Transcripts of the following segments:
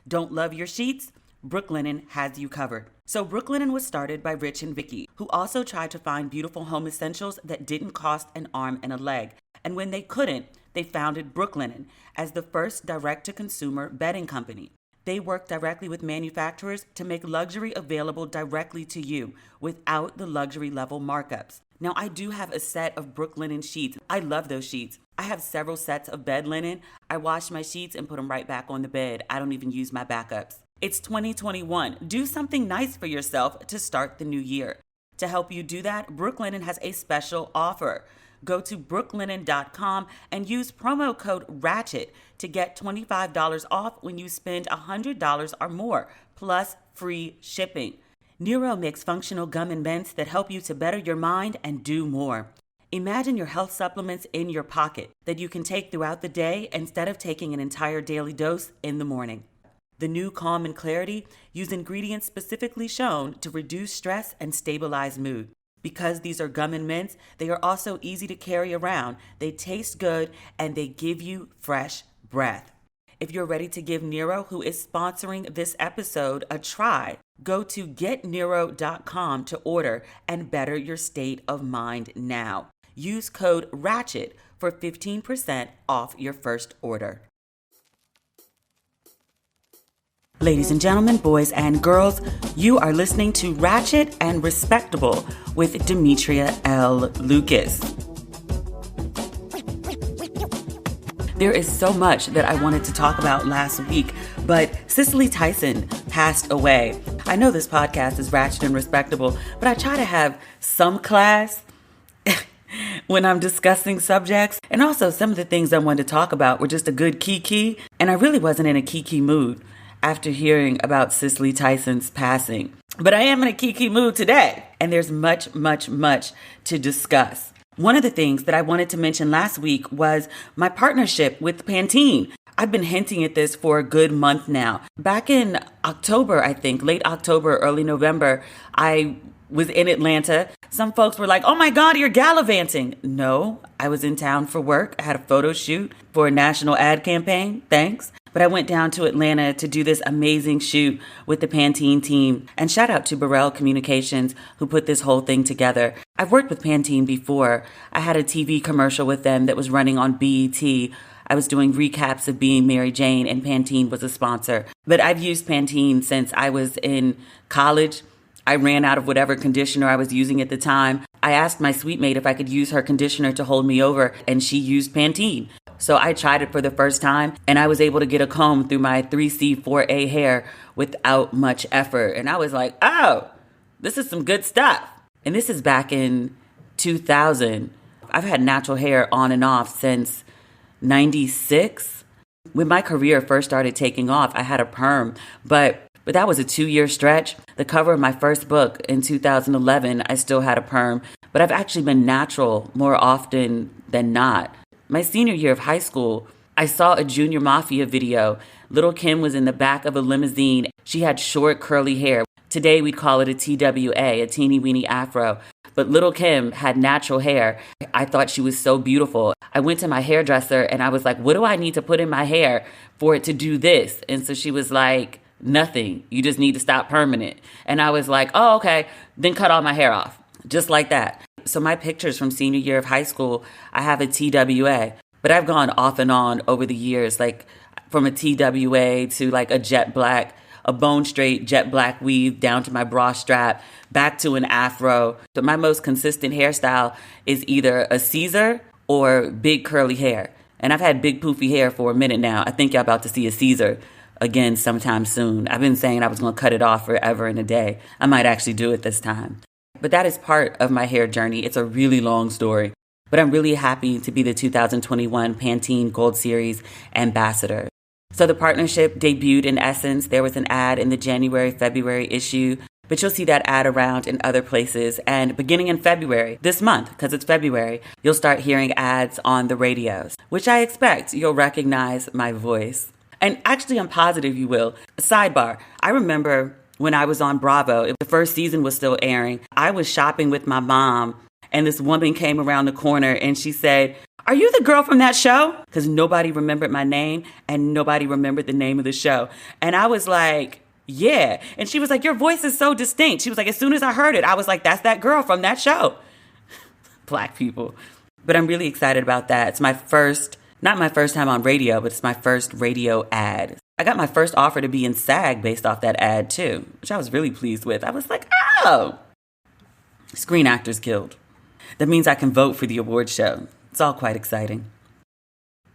Don't love your sheets? Brooklinen has you covered. So Brooklinen was started by Rich and Vicky, who also tried to find beautiful home essentials that didn't cost an arm and a leg. And when they couldn't, they founded Brooklinen as the first direct-to-consumer bedding company. They work directly with manufacturers to make luxury available directly to you without the luxury level markups. Now, I do have a set of Brooklinen sheets. I love those sheets. I have several sets of bed linen. I wash my sheets and put them right back on the bed. I don't even use my backups. It's 2021. Do something nice for yourself to start the new year. To help you do that, Brooklinen has a special offer. Go to brooklinen.com and use promo code RATCHET to get $25 off when you spend $100 or more, plus free shipping. Nero makes functional gum and mints that help you to better your mind and do more. Imagine your health supplements in your pocket that you can take throughout the day instead of taking an entire daily dose in the morning. The new Calm and Clarity use ingredients specifically shown to reduce stress and stabilize mood. Because these are gum and mints, they are also easy to carry around. They taste good and they give you fresh breath. If you're ready to give Nero, who is sponsoring this episode, a try, go to getnero.com to order and better your state of mind now. Use code RATCHET for 15% off your first order. Ladies and gentlemen, boys and girls, you are listening to Ratchet and Respectable with Demetria L. Lucas. There is so much that I wanted to talk about last week, but Cicely Tyson passed away. I know this podcast is Ratchet and Respectable, but I try to have some class when I'm discussing subjects. And also some of the things I wanted to talk about were just a good kiki, and I really wasn't in a kiki mood after hearing about Cicely Tyson's passing. But I am in a kiki mood today, and there's much, much, much to discuss. One of the things that I wanted to mention last week was my partnership with Pantene. I've been hinting at this for a good month now. Back in October, I think, late October, early November, I was in Atlanta. Some folks were like, oh my God, you're gallivanting. No, I was in town for work. I had a photo shoot for a national ad campaign. Thanks. But I went down to Atlanta to do this amazing shoot with the Pantene team. And shout out to Burrell Communications, who put this whole thing together. I've worked with Pantene before. I had a TV commercial with them that was running on BET. I was doing recaps of Being Mary Jane, and Pantene was a sponsor. But I've used Pantene since I was in college. I ran out of whatever conditioner I was using at the time. I asked my suite mate if I could use her conditioner to hold me over, and she used Pantene. So I tried it for the first time, and I was able to get a comb through my 3C, 4A hair without much effort. And I was like, oh, this is some good stuff. And this is back in 2000. I've had natural hair on and off since 96. When my career first started taking off, I had a perm, but that was a 2-year stretch. The cover of my first book in 2011, I still had a perm, but I've actually been natural more often than not. My senior year of high school, I saw a Junior Mafia video. Little Kim was in the back of a limousine. She had short curly hair. Today we'd call it a TWA, a teeny weeny afro. But Little Kim had natural hair. I thought she was so beautiful. I went to my hairdresser and I was like, what do I need to put in my hair for it to do this? And so she was like, nothing. You just need to stop permanent. And I was like, oh, okay. Then cut all my hair off. Just like that. So my pictures from senior year of high school, I have a TWA, but I've gone off and on over the years, like from a TWA to like a jet black, a bone straight jet black weave down to my bra strap, back to an afro. So my most consistent hairstyle is either a Caesar or big curly hair. And I've had big poofy hair for a minute now. I think y'all about to see a Caesar again sometime soon. I've been saying I was going to cut it off forever and a day. I might actually do it this time. But that is part of my hair journey. It's a really long story. But I'm really happy to be the 2021 Pantene Gold Series ambassador. So the partnership debuted in Essence. There was an ad in the January-February issue, but you'll see that ad around in other places. And beginning in February, this month, because it's February, you'll start hearing ads on the radios, which I expect you'll recognize my voice. And actually, I'm positive you will. Sidebar, I remember when I was on Bravo, the first season was still airing, I was shopping with my mom, and this woman came around the corner and she said, are you the girl from that show? Because nobody remembered my name and nobody remembered the name of the show. And I was like, yeah. And she was like, your voice is so distinct. She was like, as soon as I heard it, I was like, that's that girl from that show. Black people. But I'm really excited about that. It's my first, not my first time on radio, but it's my first radio ad. I got my first offer to be in SAG based off that ad too, which I was really pleased with. I was like, oh, Screen Actors Guild. That means I can vote for the award show. It's all quite exciting.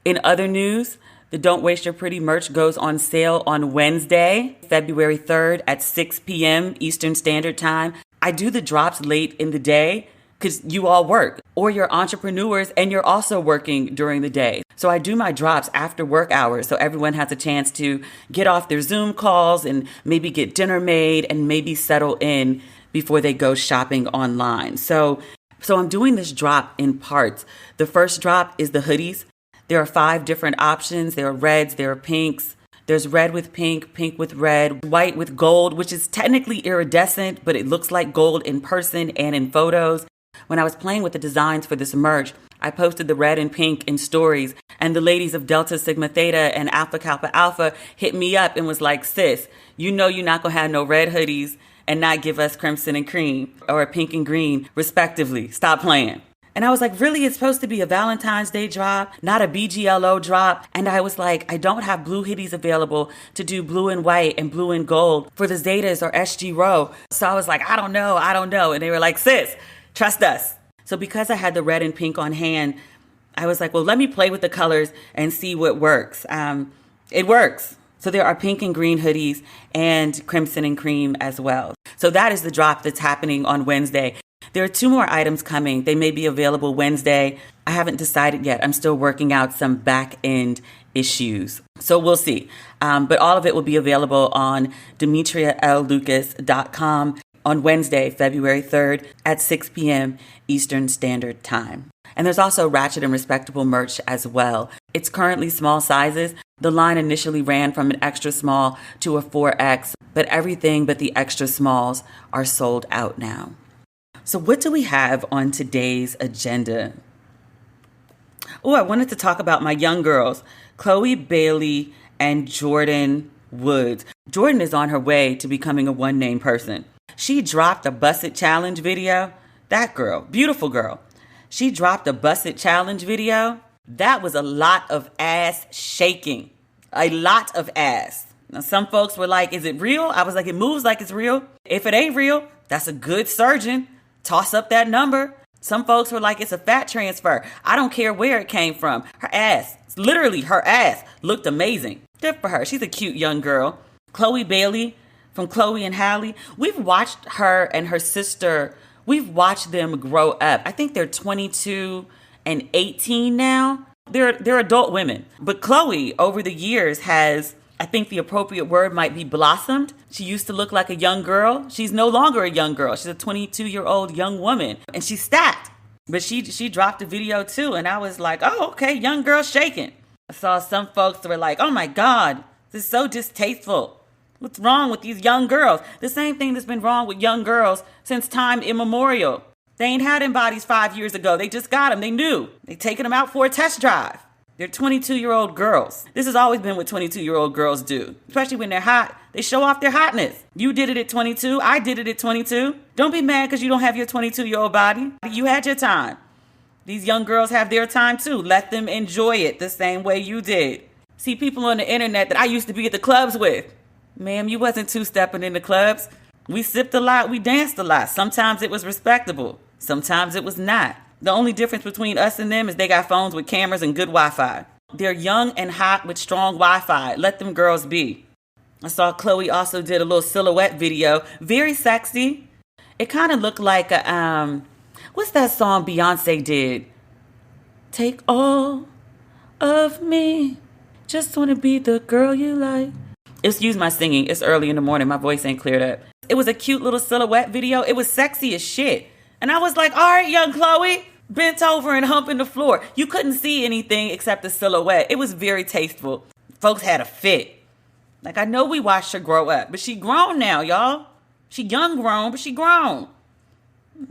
In other news, the Don't Waste Your Pretty merch goes on sale on Wednesday, February 3rd at 6 p.m. Eastern Standard Time. I do the drops late in the day because you all work, or you're entrepreneurs and you're also working during the day. So I do my drops after work hours so everyone has a chance to get off their Zoom calls and maybe get dinner made and maybe settle in before they go shopping online. So I'm doing this drop in parts. The first drop is the hoodies. There are 5 different options. There are reds, there are pinks. There's red with pink, pink with red, white with gold, which is technically iridescent, but it looks like gold in person and in photos. When I was playing with the designs for this merch, I posted the red and pink in stories, and the ladies of Delta Sigma Theta and Alpha Kappa Alpha hit me up and was like, sis, you know you're not going to have no red hoodies and not give us crimson and cream or pink and green, respectively. Stop playing. And I was like, really? It's supposed to be a Valentine's Day drop, not a BGLO drop. And I was like, I don't have blue hoodies available to do blue and white and blue and gold for the Zetas or SG Row. So I was like, I don't know. And they were like, sis, trust us. So because I had the red and pink on hand, I was like, well, let me play with the colors and see what works. It works. So there are pink and green hoodies and crimson and cream as well. So that is the drop that's happening on Wednesday. There are 2 more items coming. They may be available Wednesday. I haven't decided yet. I'm still working out some back end issues. So we'll see. But all of it will be available on demetriallucas.com on Wednesday, February 3rd at 6 p.m. Eastern Standard Time. And there's also Ratchet and Respectable merch as well. It's currently small sizes. The line initially ran from an extra small to a 4X, but everything but the extra smalls are sold out now. So what do we have on today's agenda? Oh, I wanted to talk about my young girls, Chloe Bailey and Jordyn Woods. Jordyn is on her way to becoming a one-name person. She dropped a Bust It Challenge video. That girl, beautiful girl. She dropped a Bust It Challenge video. That was a lot of ass shaking. A lot of ass. Now, some folks were like, is it real? I was like, it moves like it's real. If it ain't real, that's a good surgeon. Toss up that number. Some folks were like, it's a fat transfer. I don't care where it came from. Her ass, literally her ass, looked amazing. Good for her. She's a cute young girl. Chloe Bailey from Chloe and Halle. We've watched her and her sister. We've watched them grow up. I think they're 22 and 18 now. They're adult women. But Chloe, over the years, has, I think the appropriate word might be blossomed. She used to look like a young girl. She's no longer a young girl. She's a 22-year-old young woman. And she's stacked. But she dropped a video too. And I was like, oh, okay, young girl shaking. I saw some folks that were like, oh my God, this is so distasteful. What's wrong with these young girls? The same thing that's been wrong with young girls since time immemorial. They ain't had them bodies 5 years ago. They just got them. They knew. They taking them out for a test drive. They're 22-year-old girls. This has always been what 22-year-old girls do. Especially when they're hot. They show off their hotness. You did it at 22. I did it at 22. Don't be mad because you don't have your 22-year-old body. You had your time. These young girls have their time too. Let them enjoy it the same way you did. See people on the internet that I used to be at the clubs with. Ma'am, you wasn't two-stepping in the clubs. We sipped a lot. We danced a lot. Sometimes it was respectable. Sometimes it was not. The only difference between us and them is they got phones with cameras and good Wi-Fi. They're young and hot with strong Wi-Fi. Let them girls be. I saw Chloe also did a little silhouette video. Very sexy. It kind of looked like a, what's that song Beyonce did? Take all of me. Just want to be the girl you like. Excuse my singing. It's early in the morning. My voice ain't cleared up. It was a cute little silhouette video. It was sexy as shit. And I was like, all right, young Chloe, bent over and humping the floor. You couldn't see anything except the silhouette. It was very tasteful. Folks had a fit. Like, I know we watched her grow up, but she grown now, y'all. She young grown, but she grown.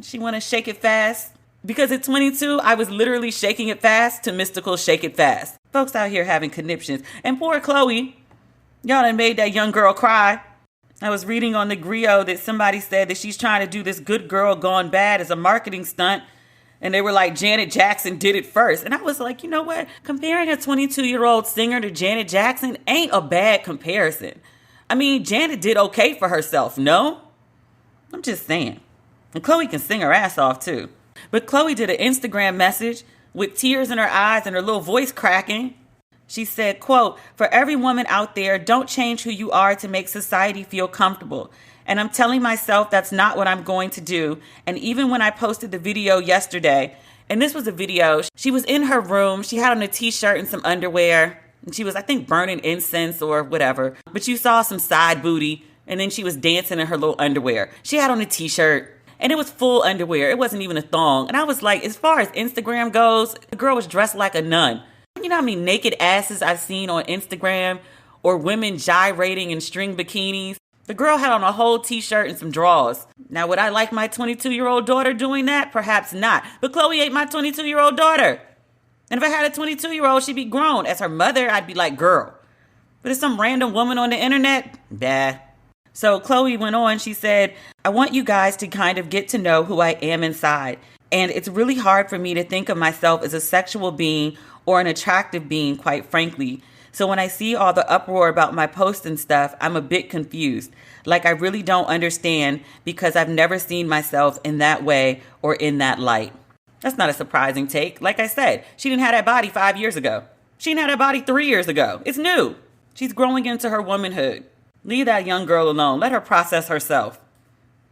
She want to shake it fast. Because at 22, I was literally shaking it fast to mystical shake it fast. Folks out here having conniptions. And poor Chloe, y'all done made that young girl cry. I was reading on the griot that somebody said that she's trying to do this good girl gone bad as a marketing stunt. And they were like, Janet Jackson did it first. And I was like, you know what? Comparing a 22-year-old singer to Janet Jackson ain't a bad comparison. I mean, Janet did okay for herself, no? I'm just saying. And Chloe can sing her ass off too. But Chloe did an Instagram message with tears in her eyes and her little voice cracking. She said, quote, "For every woman out there, don't change who you are to make society feel comfortable. And I'm telling myself that's not what I'm going to do. And even when I posted the video yesterday," and this was a video, she was in her room. She had on a t-shirt and some underwear. And she was, I think, burning incense or whatever. But you saw some side booty. And then she was dancing in her little underwear. She had on a t-shirt. And it was full underwear. It wasn't even a thong. And I was like, as far as Instagram goes, the girl was dressed like a nun. You know how many naked asses I've seen on Instagram or women gyrating in string bikinis? The girl had on a whole t-shirt and some drawers. Now, would I like my 22-year-old daughter doing that? Perhaps not. But Chloe ain't my 22-year-old daughter. And if I had a 22-year-old, she'd be grown. As her mother, I'd be like, girl. But as some random woman on the internet, bah. So Chloe went on, she said, "I want you guys to kind of get to know who I am inside. And it's really hard for me to think of myself as a sexual being or an attractive being, quite frankly. So when I see all the uproar about my posts and stuff, I'm a bit confused. Like I really don't understand because I've never seen myself in that way or in that light." That's not a surprising take. Like I said, she didn't have that body 5 years ago. She didn't have that body 3 years ago. It's new. She's growing into her womanhood. Leave that young girl alone. Let her process herself.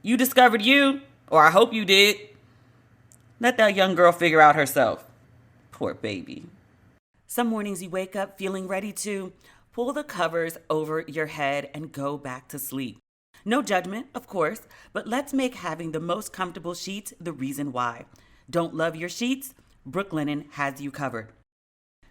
You discovered you, or I hope you did. Let that young girl figure out herself. Poor baby. Some mornings you wake up feeling ready to pull the covers over your head and go back to sleep. No judgment, of course, but let's make having the most comfortable sheets the reason why. Don't love your sheets? Brooklinen has you covered.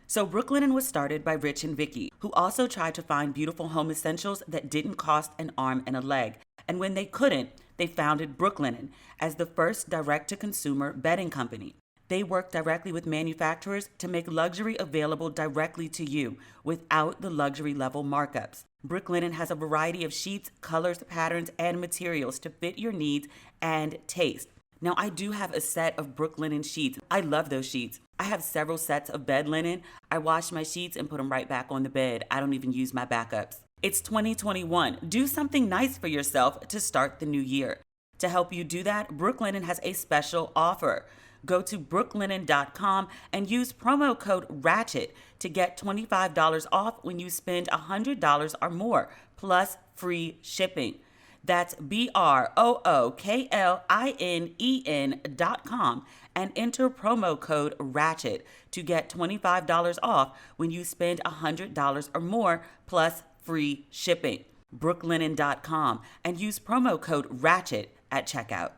So Brooklinen was started by Rich and Vicky, who also tried to find beautiful home essentials that didn't cost an arm and a leg. And when they couldn't, they founded Brooklinen as the first direct-to-consumer bedding company. They work directly with manufacturers to make luxury available directly to you without the luxury level markups. Brooklinen has a variety of sheets, colors, patterns, and materials to fit your needs and taste. Now, I do have a set of Brooklinen sheets. I love those sheets. I have several sets of bed linen. I wash my sheets and put them right back on the bed. I don't even use my backups. It's 2021. Do something nice for yourself to start the new year. To help you do that, Brooklinen has a special offer. Go to brooklinen.com and use promo code RATCHET to get $25 off when you spend $100 or more, plus free shipping. That's BROOKLINEN.com and enter promo code RATCHET to get $25 off when you spend $100 or more plus free shipping. Brooklinen.com and use promo code RATCHET at checkout.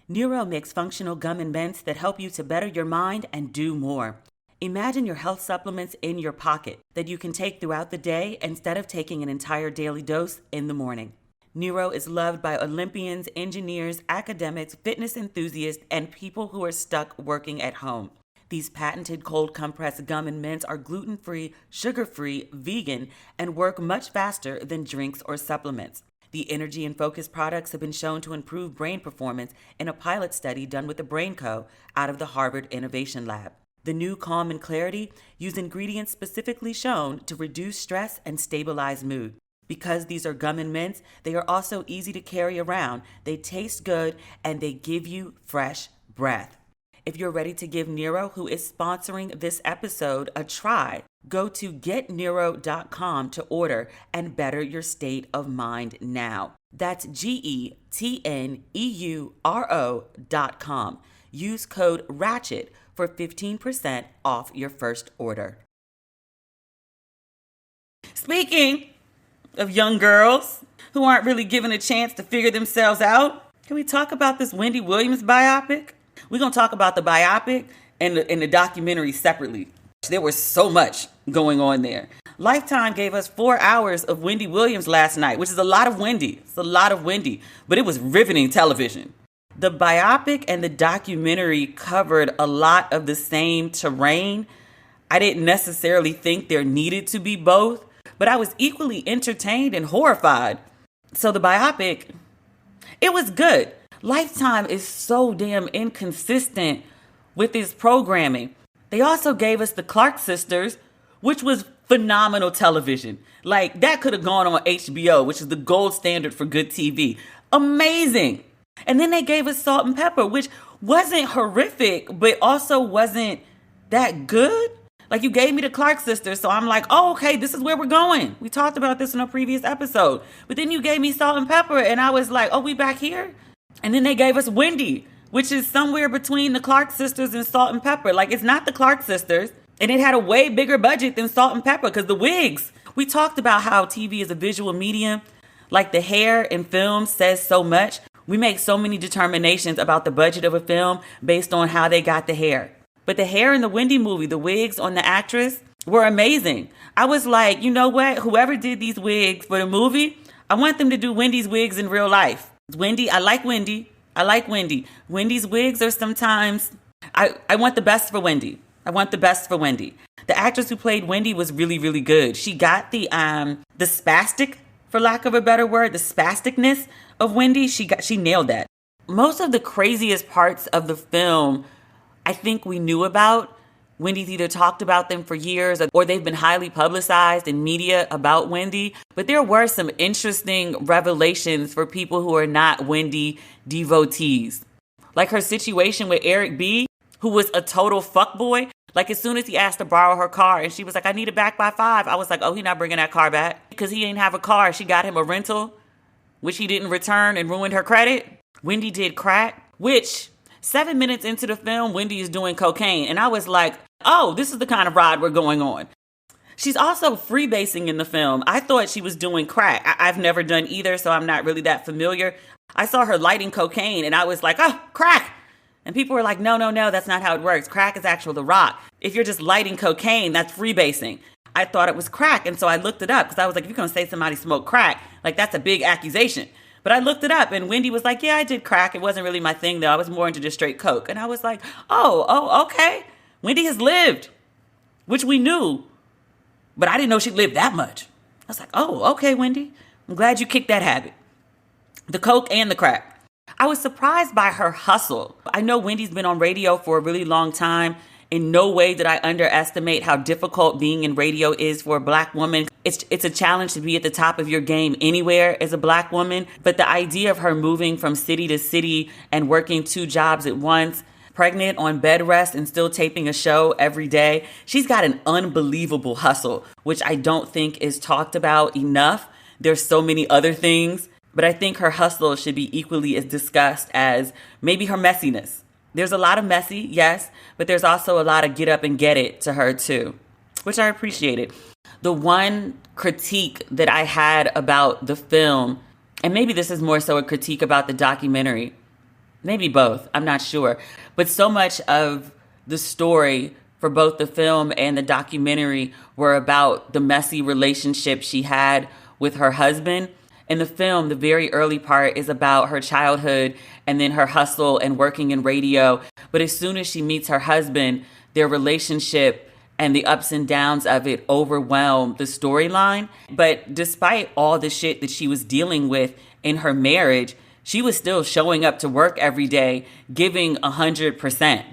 Neuro makes functional gum and mints that help you to better your mind and do more. Imagine your health supplements in your pocket that you can take throughout the day instead of taking an entire daily dose in the morning. Neuro is loved by Olympians, engineers, academics, fitness enthusiasts, and people who are stuck working at home. These patented cold compressed gum and mints are gluten-free, sugar-free, vegan, and work much faster than drinks or supplements. The energy and focus products have been shown to improve brain performance in a pilot study done with the Brain Co. out of the Harvard Innovation Lab. The new Calm and Clarity use ingredients specifically shown to reduce stress and stabilize mood. Because these are gum and mints, they are also easy to carry around, they taste good, and they give you fresh breath. If you're ready to give Nero, who is sponsoring this episode, a try, go to getnero.com to order and better your state of mind now. That's GETNEURO.com. Use code RATCHET for 15% off your first order. Speaking of young girls who aren't really given a chance to figure themselves out, can we talk about this Wendy Williams biopic? We're going to talk about the biopic and the documentary separately. There was so much going on there. Lifetime gave us 4 hours of Wendy Williams last night, which is a lot of Wendy. It's a lot of Wendy, but it was riveting television. The biopic and the documentary covered a lot of the same terrain. I didn't necessarily think there needed to be both, but I was equally entertained and horrified. So the biopic, it was good. Lifetime is so damn inconsistent with its programming. They also gave us the Clark sisters, which was phenomenal television. Like, that could have gone on HBO, which is the gold standard for good TV. Amazing. And then they gave us Salt and Pepper, which wasn't horrific, but also wasn't that good. Like, you gave me the Clark sisters, so I'm like, oh, okay, this is where we're going. We talked about this in a previous episode. But then you gave me Salt and Pepper, and I was like, oh, we back here? And then they gave us Wendy, which is somewhere between the Clark sisters and Salt and Pepper. Like, it's not the Clark sisters. And it had a way bigger budget than Salt and Pepper because the wigs. We talked about how TV is a visual medium. Like, the hair in films says so much. We make so many determinations about the budget of a film based on how they got the hair. But the hair in the Wendy movie, the wigs on the actress were amazing. I was like, you know what? Whoever did these wigs for the movie, I want them to do Wendy's wigs in real life. Wendy, I like Wendy. I like Wendy. Wendy's wigs are sometimes, I want the best for Wendy. I want the best for Wendy. The actress who played Wendy was really, really good. She got the spastic, for lack of a better word, the spasticness of Wendy. She nailed that. Most of the craziest parts of the film, I think we knew about. Wendy's either talked about them for years or they've been highly publicized in media about Wendy. But there were some interesting revelations for people who are not Wendy devotees. Like her situation with Eric B., who was a total fuckboy. Like, as soon as he asked to borrow her car and she was like, I need it back by 5. I was like, oh, he not bringing that car back because he ain't have a car. She got him a rental, which he didn't return and ruined her credit. Wendy did crack, which 7 minutes into the film, Wendy is doing cocaine. And I was like, oh, this is the kind of ride we're going on. She's also freebasing in the film. I thought she was doing crack. I've never done either, so I'm not really that familiar. I saw her lighting cocaine and I was like, oh, crack. And people were like, no, that's not how it works. Crack is actual the rock. If you're just lighting cocaine, that's freebasing. I thought it was crack. And so I looked it up because I was like, if you're going to say somebody smoked crack, like that's a big accusation. But I looked it up and Wendy was like, yeah, I did crack. It wasn't really my thing though. I was more into just straight coke. And I was like, oh, okay. Wendy has lived, which we knew, but I didn't know she lived that much. I was like, oh, okay, Wendy. I'm glad you kicked that habit. The coke and the crack. I was surprised by her hustle. I know Wendy's been on radio for a really long time. In no way did I underestimate how difficult being in radio is for a Black woman. It's a challenge to be at the top of your game anywhere as a Black woman. But the idea of her moving from city to city and working 2 jobs at once, pregnant, on bed rest, and still taping a show every day, she's got an unbelievable hustle, which I don't think is talked about enough. There's so many other things. But I think her hustle should be equally as discussed as maybe her messiness. There's a lot of messy, yes, but there's also a lot of get up and get it to her too, which I appreciated. The one critique that I had about the film, and maybe this is more so a critique about the documentary, maybe both, I'm not sure, but so much of the story for both the film and the documentary were about the messy relationship she had with her husband. In the film, the very early part is about her childhood and then her hustle and working in radio. But as soon as she meets her husband, their relationship and the ups and downs of it overwhelm the storyline. But despite all the shit that she was dealing with in her marriage, she was still showing up to work every day, giving 100%,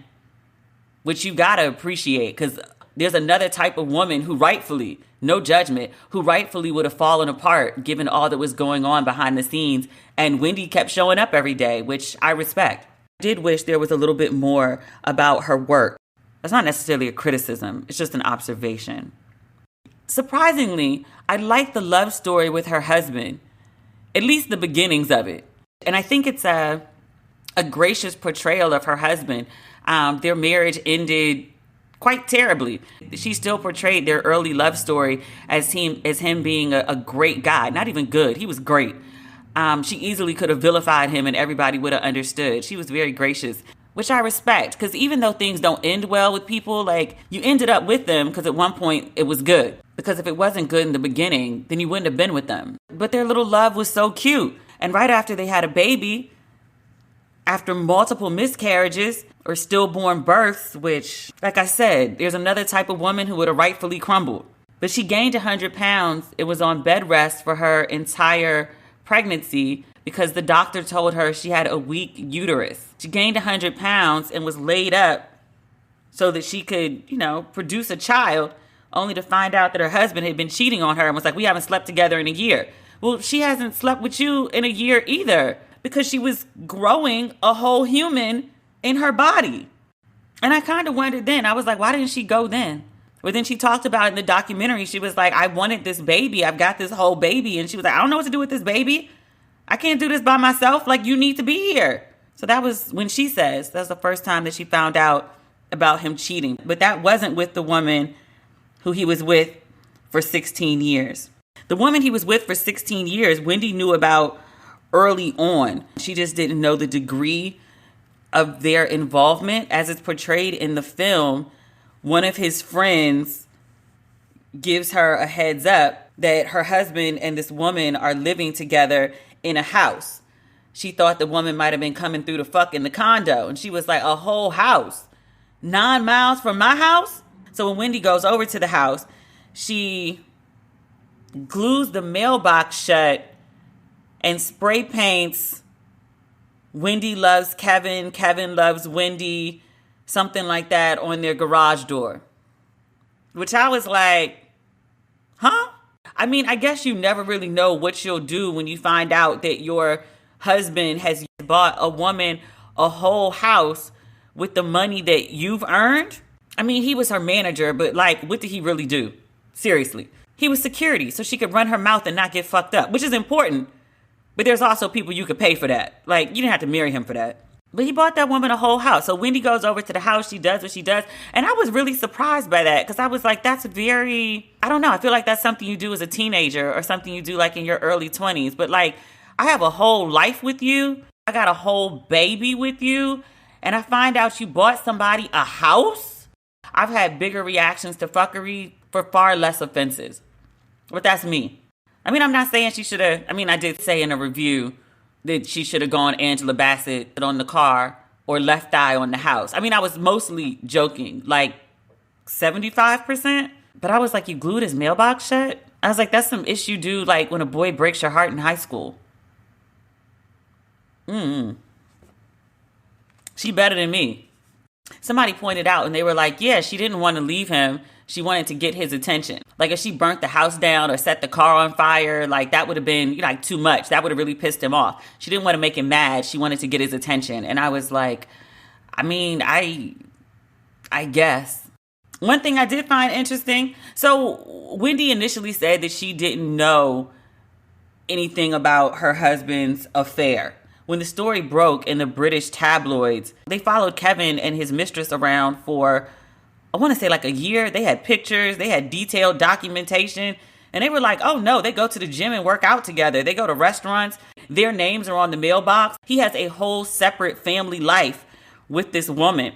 which you gotta appreciate because there's another type of woman who rightfully, no judgment, who rightfully would have fallen apart given all that was going on behind the scenes. And Wendy kept showing up every day, which I respect. I did wish there was a little bit more about her work. That's not necessarily a criticism. It's just an observation. Surprisingly, I like the love story with her husband, at least the beginnings of it. And I think it's a gracious portrayal of her husband. Their marriage ended quite terribly. She still portrayed their early love story as him being a great guy. Not even good. He was great. She easily could have vilified him and everybody would have understood. She was very gracious, which I respect. Because even though things don't end well with people, like you ended up with them because at one point it was good. Because if it wasn't good in the beginning, then you wouldn't have been with them. But their little love was so cute. And right after they had a baby, after multiple miscarriages or stillborn births, which, like I said, there's another type of woman who would have rightfully crumbled. But she gained 100 pounds. It was on bed rest for her entire pregnancy because the doctor told her she had a weak uterus. She gained 100 pounds and was laid up so that she could, produce a child, only to find out that her husband had been cheating on her and was like, we haven't slept together in a year. Well, she hasn't slept with you in a year either because she was growing a whole human in her body. And I kind of wondered then, I was like, why didn't she go then? But then she talked about it in the documentary. She was like, I wanted this baby. I've got this whole baby. And she was like, I don't know what to do with this baby. I can't do this by myself. Like, you need to be here. So that was when she says that's the first time that she found out about him cheating. But that wasn't with the woman who he was with for 16 years. The woman he was with for 16 years, Wendy knew about early on. She just didn't know the degree of their involvement. As it's portrayed in the film, one of his friends gives her a heads up that her husband and this woman are living together in a house. She thought the woman might have been coming through the fuck in the condo. And she was like, a whole house? 9 miles from my house? So when Wendy goes over to the house, she glues the mailbox shut and spray paints Wendy loves Kevin, Kevin loves Wendy, something like that on their garage door. Which I was like, huh? I mean, I guess you never really know what you'll do when you find out that your husband has bought a woman a whole house with the money that you've earned. I mean, he was her manager, but like, what did he really do? Seriously. He was security, so she could run her mouth and not get fucked up, which is important. But there's also people you could pay for that. Like, you didn't have to marry him for that. But he bought that woman a whole house. So Wendy goes over to the house. She does what she does. And I was really surprised by that because I was like, that's very, I don't know. I feel like that's something you do as a teenager or something you do like in your early 20s. But like, I have a whole life with you. I got a whole baby with you. And I find out you bought somebody a house. I've had bigger reactions to fuckery for far less offenses. But that's me. I mean, I'm not saying she should have, I did say in a review that she should have gone Angela Bassett on the car or Left Eye on the house. I mean, I was mostly joking, like 75%. But I was like, you glued his mailbox shut? I was like, that's some issue, dude, like when a boy breaks your heart in high school. She better than me. Somebody pointed out and they were like, yeah, she didn't want to leave him. She wanted to get his attention. Like if she burnt the house down or set the car on fire, like that would have been like too much. That would have really pissed him off. She didn't want to make him mad. She wanted to get his attention. And I was like, I guess. One thing I did find interesting. So Wendy initially said that she didn't know anything about her husband's affair. When the story broke in the British tabloids, they followed Kevin and his mistress around for, I want to say like a year. They had pictures, they had detailed documentation, and they were like, oh no, they go to the gym and work out together. They go to restaurants. Their names are on the mailbox. He has a whole separate family life with this woman.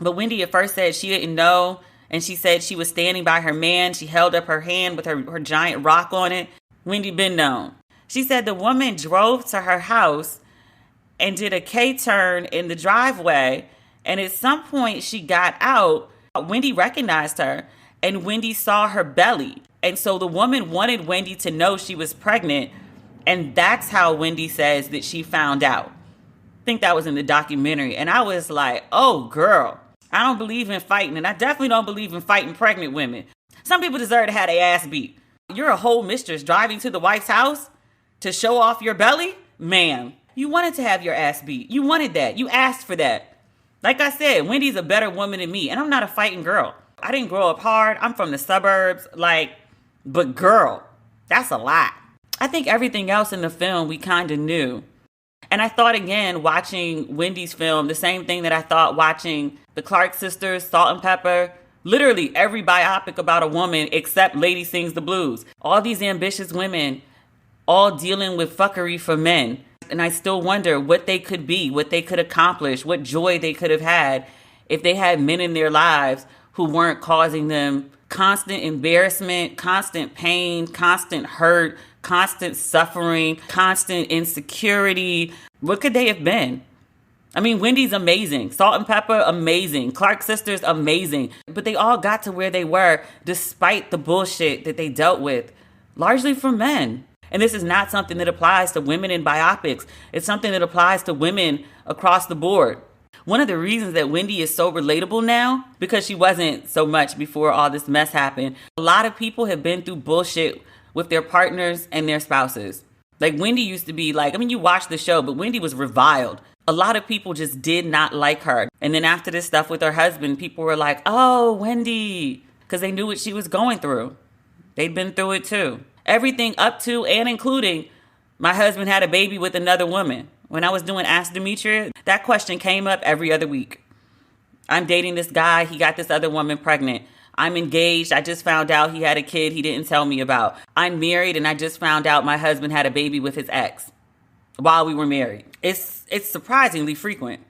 But Wendy at first said she didn't know, and she said she was standing by her man. She held up her hand with her giant rock on it. Wendy been known. She said the woman drove to her house and did a K-turn in the driveway. And at some point she got out. Wendy recognized her and Wendy saw her belly. And so the woman wanted Wendy to know she was pregnant. And that's how Wendy says that she found out. I think that was in the documentary. And I was like, oh, girl, I don't believe in fighting. And I definitely don't believe in fighting pregnant women. Some people deserve to have their ass beat. You're a whole mistress driving to the wife's house to show off your belly? Ma'am, you wanted to have your ass beat. You wanted that. You asked for that. Like I said, Wendy's a better woman than me, and I'm not a fighting girl. I didn't grow up hard. I'm from the suburbs. But girl, that's a lot. I think everything else in the film we kind of knew. And I thought again, watching Wendy's film, the same thing that I thought watching the Clark sisters, Salt and Pepper, literally every biopic about a woman except Lady Sings the Blues. All these ambitious women all dealing with fuckery for men. And I still wonder what they could be, what they could accomplish, what joy they could have had if they had men in their lives who weren't causing them constant embarrassment, constant pain, constant hurt, constant suffering, constant insecurity. What could they have been? I mean, Wendy's amazing. Salt and Pepper, amazing. Clark Sisters, amazing. But they all got to where they were despite the bullshit that they dealt with, largely from men. And this is not something that applies to women in biopics. It's something that applies to women across the board. One of the reasons that Wendy is so relatable now, because she wasn't so much before all this mess happened. A lot of people have been through bullshit with their partners and their spouses. Like Wendy used to be like, I mean, you watch the show, but Wendy was reviled. A lot of people just did not like her. And then after this stuff with her husband, people were like, oh, Wendy, because they knew what she was going through. They'd been through it too. Everything up to and including my husband had a baby with another woman. When I was doing Ask Demetria, that question came up every other week. I'm dating this guy. He got this other woman pregnant. I'm engaged. I just found out he had a kid he didn't tell me about. I'm married and I just found out my husband had a baby with his ex while we were married. It's surprisingly frequent.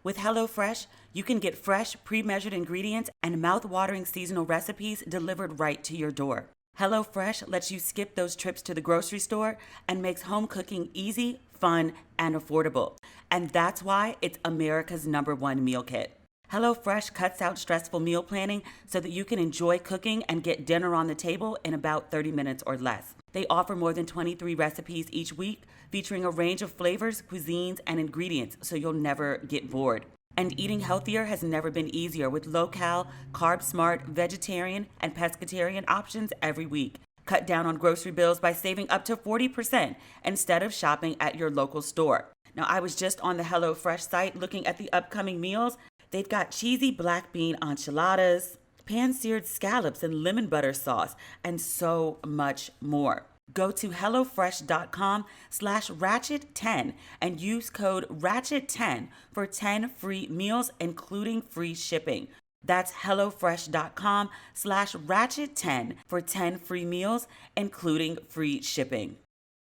With HelloFresh, you can get fresh, pre-measured ingredients and mouth-watering seasonal recipes delivered right to your door. HelloFresh lets you skip those trips to the grocery store and makes home cooking easy, fun, and affordable. And that's why it's America's #1 meal kit. HelloFresh cuts out stressful meal planning so that you can enjoy cooking and get dinner on the table in about 30 minutes or less. They offer more than 23 recipes each week, featuring a range of flavors, cuisines, and ingredients, so you'll never get bored. And eating healthier has never been easier with low-cal, carb-smart, vegetarian, and pescatarian options every week. Cut down on grocery bills by saving up to 40% instead of shopping at your local store. Now, I was just on the HelloFresh site looking at the upcoming meals. They've got cheesy black bean enchiladas, pan-seared scallops and lemon butter sauce, and so much more. Go to HelloFresh.com/Ratchet10 and use code Ratchet10 for 10 free meals, including free shipping. That's HelloFresh.com/Ratchet10 for 10 free meals, including free shipping.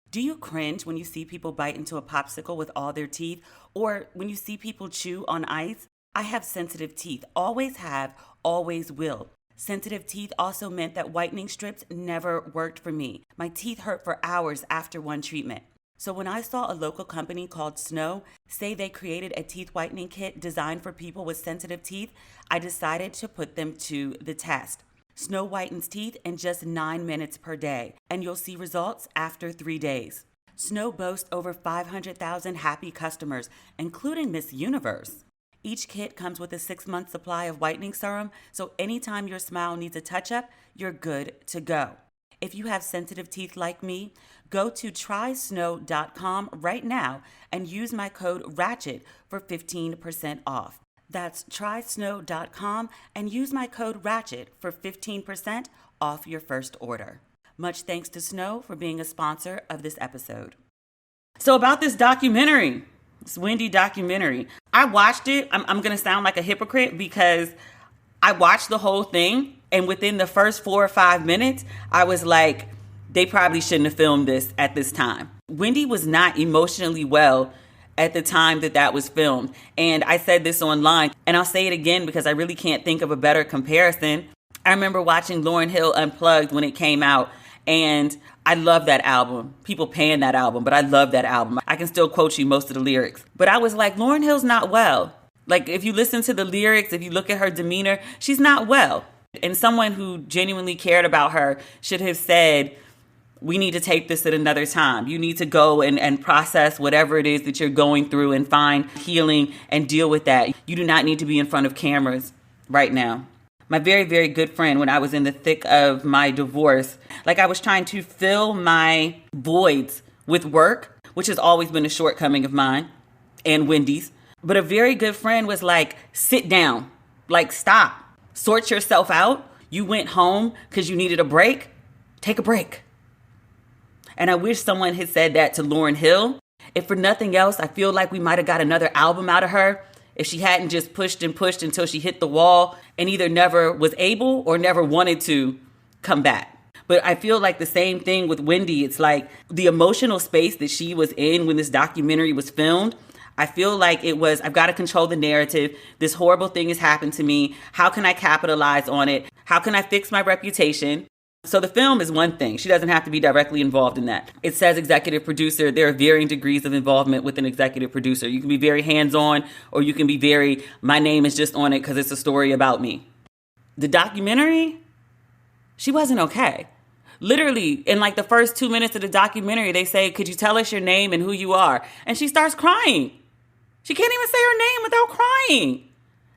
Do you cringe when you see people bite into a popsicle with all their teeth, or when you see people chew on ice? I have sensitive teeth, always have, always will. Sensitive teeth also meant that whitening strips never worked for me. My teeth hurt for hours after one treatment. So when I saw a local company called Snow say they created a teeth whitening kit designed for people with sensitive teeth, I decided to put them to the test. Snow whitens teeth in just 9 minutes per day, and you'll see results after 3 days. Snow boasts over 500,000 happy customers, including Miss Universe. Each kit comes with a 6-month supply of whitening serum, so anytime your smile needs a touch-up, you're good to go. If you have sensitive teeth like me, go to trysnow.com right now and use my code RATCHET for 15% off. That's trysnow.com and use my code RATCHET for 15% off your first order. Much thanks to Snow for being a sponsor of this episode. So about this documentary, this Wendy documentary, I watched it. I'm going to sound like a hypocrite because I watched the whole thing, and within the first 4 or 5 minutes, I was like, they probably shouldn't have filmed this at this time. Wendy was not emotionally well at the time that was filmed. And I said this online, and I'll say it again because I really can't think of a better comparison. I remember watching Lauryn Hill Unplugged when it came out, and I love that album. People paying that album, but I love that album. I can still quote you most of the lyrics. But I was like, Lauryn Hill's not well. Like, if you listen to the lyrics, if you look at her demeanor, she's not well. And someone who genuinely cared about her should have said, we need to tape this at another time. You need to go and process whatever it is that you're going through and find healing and deal with that. You do not need to be in front of cameras right now. My very, very good friend, when I was in the thick of my divorce, like I was trying to fill my voids with work, which has always been a shortcoming of mine and Wendy's. But a very good friend was like, sit down, like stop, sort yourself out. You went home because you needed a break. Take a break. And I wish someone had said that to Lauryn Hill. If for nothing else, I feel like we might have got another album out of her if she hadn't just pushed and pushed until she hit the wall and either never was able or never wanted to come back. But I feel like the same thing with Wendy. It's like the emotional space that she was in when this documentary was filmed. I feel like it was, I've got to control the narrative. This horrible thing has happened to me. How can I capitalize on it? How can I fix my reputation? So the film is one thing. She doesn't have to be directly involved in that. It says executive producer. There are varying degrees of involvement with an executive producer. You can be very hands-on, or you can be very, my name is just on it because it's a story about me. The documentary, she wasn't okay. Literally, in like the first 2 minutes of the documentary, they say, could you tell us your name and who you are? And she starts crying. She can't even say her name without crying.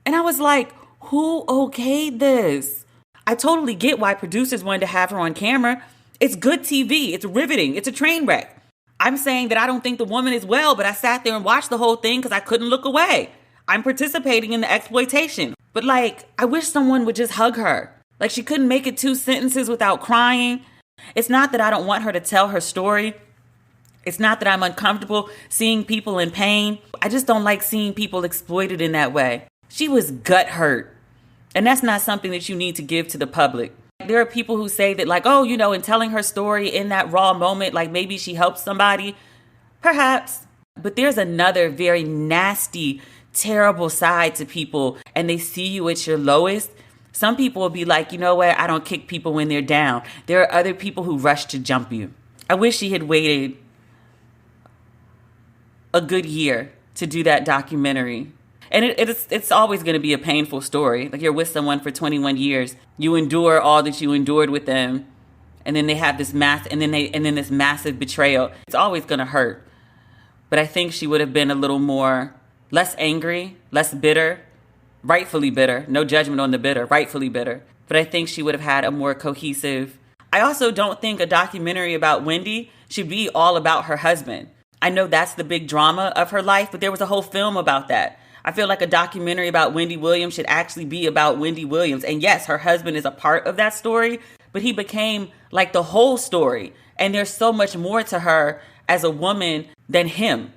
And I was like, who okayed this? I totally get why producers wanted to have her on camera. It's good TV. It's riveting. It's a train wreck. I'm saying that I don't think the woman is well, but I sat there and watched the whole thing because I couldn't look away. I'm participating in the exploitation. But like, I wish someone would just hug her. Like, she couldn't make it 2 sentences without crying. It's not that I don't want her to tell her story. It's not that I'm uncomfortable seeing people in pain. I just don't like seeing people exploited in that way. She was gut hurt. And that's not something that you need to give to the public. There are people who say that, like, oh, you know, in telling her story in that raw moment, like maybe she helped somebody. Perhaps. But there's another very nasty, terrible side to people, and they see you at your lowest. Some people will be like, you know what? I don't kick people when they're down. There are other people who rush to jump you. I wish she had waited a good year to do that documentary. And it's always going to be a painful story. Like, you're with someone for 21 years. You endure all that you endured with them. And then they have this this massive betrayal. It's always going to hurt. But I think she would have been a little more, less angry, less bitter, rightfully bitter. No judgment on the bitter, rightfully bitter. But I think she would have had a more cohesive. I also don't think a documentary about Wendy should be all about her husband. I know that's the big drama of her life, but there was a whole film about that. I feel like a documentary about Wendy Williams should actually be about Wendy Williams. And yes, her husband is a part of that story, but he became like the whole story. And there's so much more to her as a woman than him.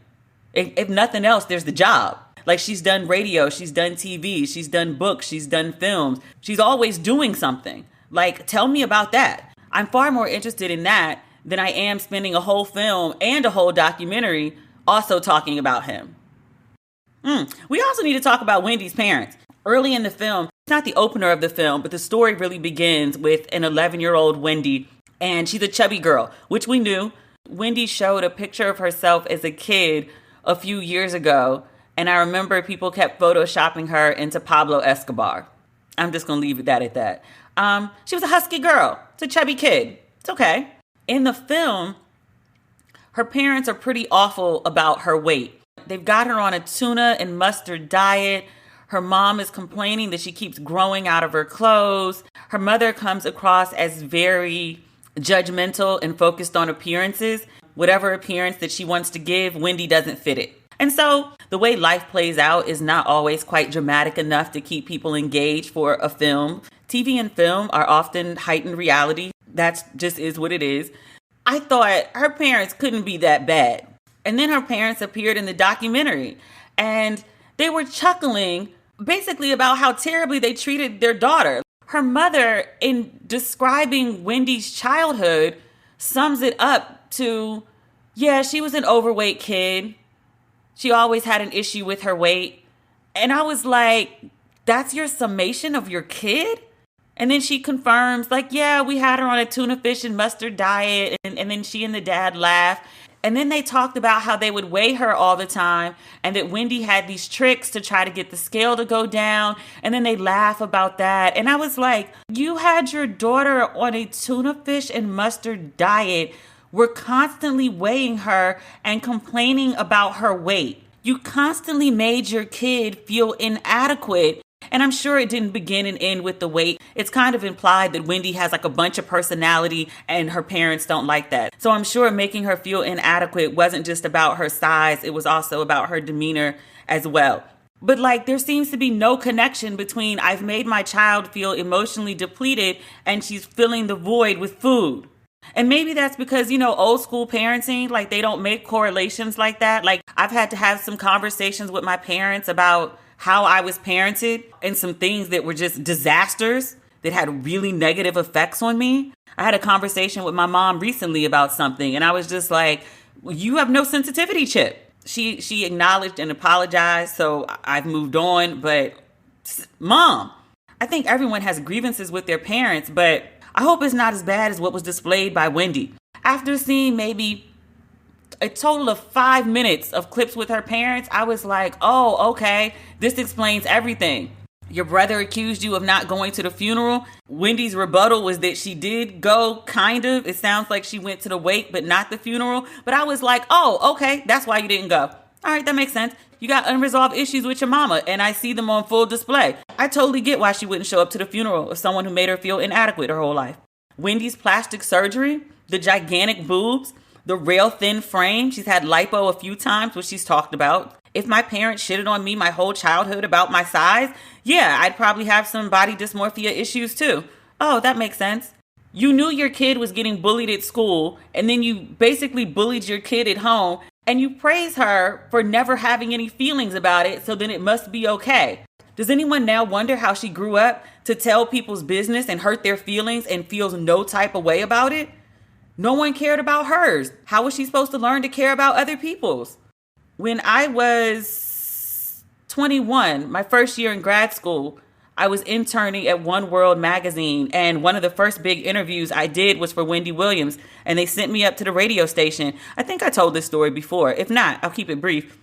If nothing else, there's the job. Like, she's done radio, she's done TV, she's done books, she's done films. She's always doing something. Like, tell me about that. I'm far more interested in that than I am spending a whole film and a whole documentary also talking about him. We also need to talk about Wendy's parents. Early in the film, it's not the opener of the film, but the story really begins with an 11-year-old Wendy, and she's a chubby girl, which we knew. Wendy showed a picture of herself as a kid a few years ago, and I remember people kept photoshopping her into Pablo Escobar. I'm just going to leave that at that. She was a husky girl. It's a chubby kid. It's okay. In the film, her parents are pretty awful about her weight. They've got her on a tuna and mustard diet. Her mom is complaining that she keeps growing out of her clothes. Her mother comes across as very judgmental and focused on appearances. Whatever appearance that she wants to give, Wendy doesn't fit it. And so the way life plays out is not always quite dramatic enough to keep people engaged for a film. TV and film are often heightened reality. That just is what it is. I thought her parents couldn't be that bad. And then her parents appeared in the documentary, and they were chuckling basically about how terribly they treated their daughter. Her mother, in describing Wendy's childhood, sums it up to, yeah, she was an overweight kid. She always had an issue with her weight. And I was like, that's your summation of your kid? And then she confirms, like, yeah, we had her on a tuna fish and mustard diet. And then she and the dad laughed. And then they talked about how they would weigh her all the time and that Wendy had these tricks to try to get the scale to go down. And then they laugh about that. And I was like, you had your daughter on a tuna fish and mustard diet. We're constantly weighing her and complaining about her weight. You constantly made your kid feel inadequate. And I'm sure it didn't begin and end with the weight. It's kind of implied that Wendy has like a bunch of personality and her parents don't like that. So I'm sure making her feel inadequate wasn't just about her size. It was also about her demeanor as well. But like, there seems to be no connection between I've made my child feel emotionally depleted and she's filling the void with food. And maybe that's because, you know, old school parenting, like they don't make correlations like that. Like, I've had to have some conversations with my parents about how I was parented and some things that were just disasters that had really negative effects on me. I had a conversation with my mom recently about something, and I was just like, you have no sensitivity chip. She acknowledged and apologized, so I've moved on. But Mom, I think everyone has grievances with their parents, but I hope it's not as bad as what was displayed by Wendy. After seeing maybe a total of 5 minutes of clips with her parents, I was like, oh, okay, this explains everything. Your brother accused you of not going to the funeral. Wendy's rebuttal was that she did go, kind of. It sounds like she went to the wake, but not the funeral. But I was like, oh, okay, that's why you didn't go. All right, that makes sense. You got unresolved issues with your mama, and I see them on full display. I totally get why she wouldn't show up to the funeral of someone who made her feel inadequate her whole life. Wendy's plastic surgery, the gigantic boobs, the rail thin frame. She's had lipo a few times, which she's talked about. If my parents shitted on me my whole childhood about my size, yeah, I'd probably have some body dysmorphia issues too. Oh, that makes sense. You knew your kid was getting bullied at school, and then you basically bullied your kid at home, and you praise her for never having any feelings about it, so then it must be okay. Does anyone now wonder how she grew up to tell people's business and hurt their feelings and feels no type of way about it? No one cared about hers. How was she supposed to learn to care about other people's? When I was 21, my first year in grad school, I was interning at One World magazine, and one of the first big interviews I did was for Wendy Williams, and they sent me up to the radio station. I think I told this story before. If not, I'll keep it brief.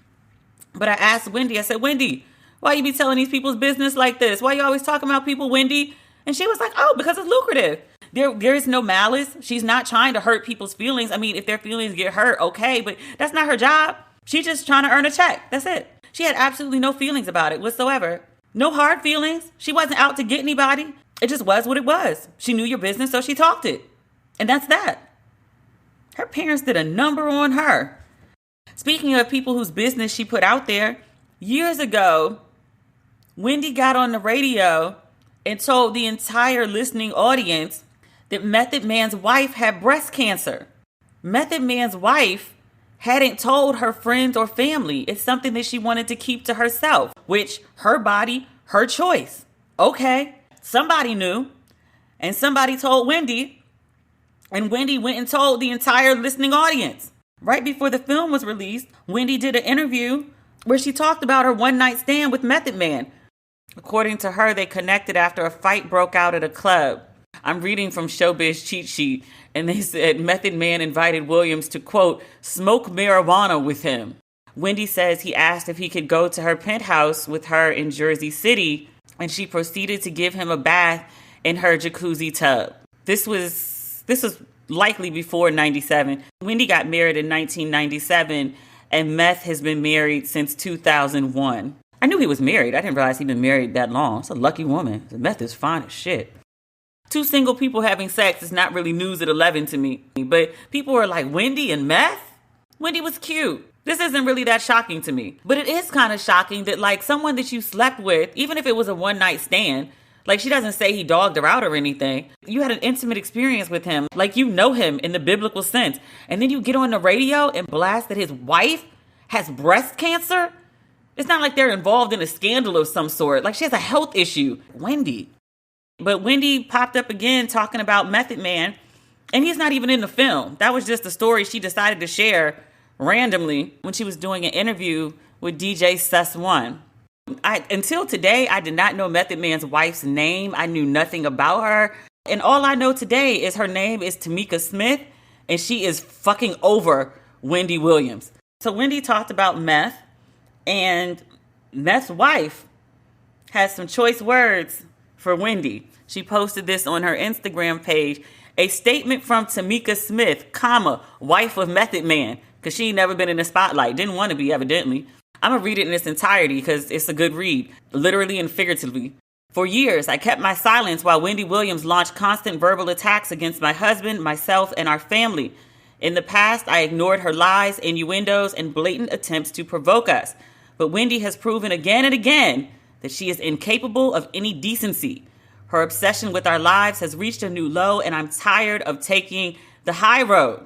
But I asked Wendy, I said, Wendy, why you be telling these people's business like this? Why you always talking about people, Wendy? And she was like, oh, because it's lucrative. There is no malice. She's not trying to hurt people's feelings. I mean, if their feelings get hurt, okay, but that's not her job. She's just trying to earn a check. That's it. She had absolutely no feelings about it whatsoever. No hard feelings. She wasn't out to get anybody. It just was what it was. She knew your business, so she talked it. And that's that. Her parents did a number on her. Speaking of people whose business she put out there, years ago, Wendy got on the radio and told the entire listening audience that Method Man's wife had breast cancer. Method Man's wife hadn't told her friends or family. It's something that she wanted to keep to herself, which her body, her choice. Okay, somebody knew, and somebody told Wendy, and Wendy went and told the entire listening audience. Right before the film was released, Wendy did an interview where she talked about her one-night stand with Method Man. According to her, they connected after a fight broke out at a club. I'm reading from Showbiz Cheat Sheet, and they said Method Man invited Williams to, quote, smoke marijuana with him. Wendy says he asked if he could go to her penthouse with her in Jersey City, and she proceeded to give him a bath in her jacuzzi tub. This was likely before 97. Wendy got married in 1997, and Meth has been married since 2001. I knew he was married. I didn't realize he'd been married that long. It's a lucky woman. Meth is fine as shit. Two single people having sex is not really news at 11 to me. But people are like, Wendy and Meth? Wendy was cute. This isn't really that shocking to me. But it is kind of shocking that, like, someone that you slept with, even if it was a one-night stand, like, she doesn't say he dogged her out or anything. You had an intimate experience with him. Like, you know him in the biblical sense. And then you get on the radio and blast that his wife has breast cancer? It's not like they're involved in a scandal of some sort. Like, she has a health issue. Wendy. But Wendy popped up again talking about Method Man, and he's not even in the film. That was just a story she decided to share randomly when she was doing an interview with DJ Sus One. Until today, I did not know Method Man's wife's name. I knew nothing about her. And all I know today is her name is Tamika Smith, and she is fucking over Wendy Williams. So Wendy talked about Meth, and Meth's wife has some choice words for Wendy. She posted this on her Instagram page. A statement from Tamika Smith, wife of Method Man, because she ain't never been in the spotlight. Didn't want to be, evidently. I'm going to read it in its entirety because it's a good read, literally and figuratively. For years, I kept my silence while Wendy Williams launched constant verbal attacks against my husband, myself, and our family. In the past, I ignored her lies, innuendos, and blatant attempts to provoke us. But Wendy has proven again and again that she is incapable of any decency. Her obsession with our lives has reached a new low, and I'm tired of taking the high road.